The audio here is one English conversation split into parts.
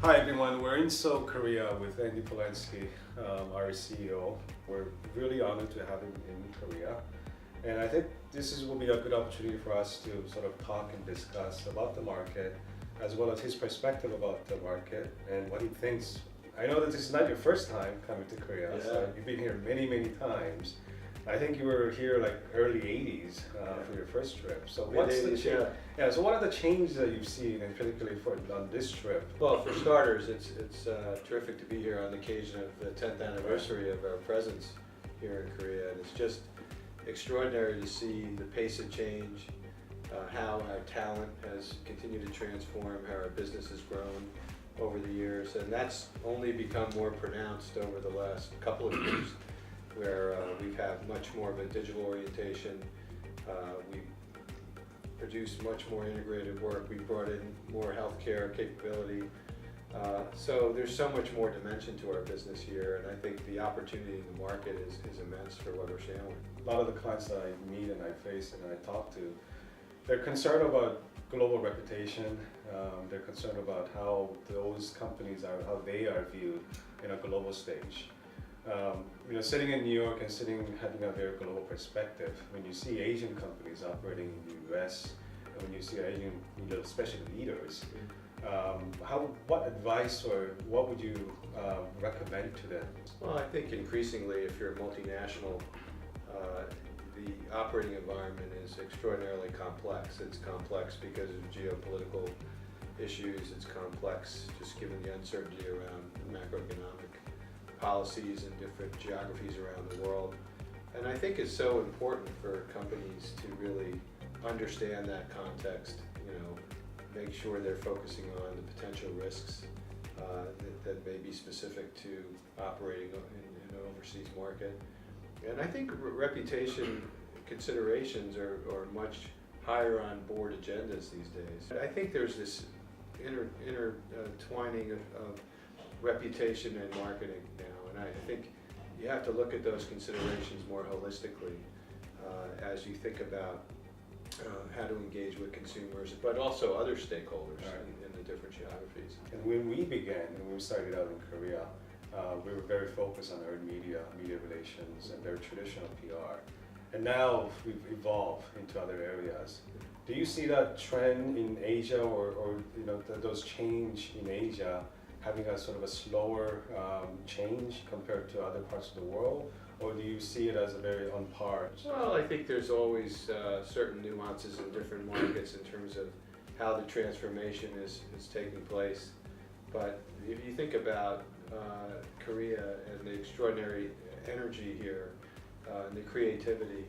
Hi everyone, we're in Seoul, Korea with Andy Polansky, our CEO. We're really honored to have him in Korea. And I think will be a good opportunity for us to sort of talk and discuss about the market, as well as his perspective about the market and what he thinks. I know that this is not your first time coming to Korea, so you've been here many, many times. I think you were here like early 80s for your first trip. So what's the change? Yeah. So what are the changes that you've seen, and particularly on this trip? Well, for starters, it's terrific to be here on the occasion of the 10th anniversary of our presence here in Korea, and it's just extraordinary to see the pace of change, how our talent has continued to transform, how our business has grown over the years, and that's only become more pronounced over the last couple of years, where we've had much more of a digital orientation. We produce much more integrated work. We brought in more healthcare capability. So there's so much more dimension to our business here, and I think the opportunity in the market is immense for Weber Shandwick. A lot of the clients that I meet and I face and I talk to, they're concerned about global reputation. They're concerned about how those companies how they are viewed in a global stage. Sitting in New York and having a very global perspective, when you see Asian companies operating in the US, and when you see Asian, especially leaders, what advice or what would you recommend to them? Well, I think increasingly, if you're a multinational, the operating environment is extraordinarily complex. It's complex because of geopolitical issues. It's complex just given the uncertainty around macroeconomic policies in different geographies around the world. And I think it's so important for companies to really understand that context, make sure they're focusing on the potential risks that may be specific to operating in an overseas market. And I think reputation considerations are much higher on board agendas these days. I think there's this intertwining of reputation and marketing now, and I think you have to look at those considerations more holistically as you think about how to engage with consumers, but also other stakeholders in the different geographies. And when we began, and we started out in Korea, we were very focused on earned media relations, and their traditional PR. And now we've evolved into other areas. Do you see that trend in Asia, or those change in Asia having a sort of a slower change compared to other parts of the world? Or do you see it as a very on par? Well, I think there's always certain nuances in different markets in terms of how the transformation is taking place. But if you think about Korea and the extraordinary energy here, and the creativity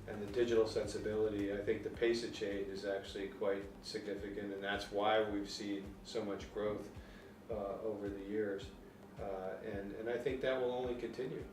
and the digital sensibility, I think the pace of change is actually quite significant, and that's why we've seen so much growth over the years, and I think that will only continue.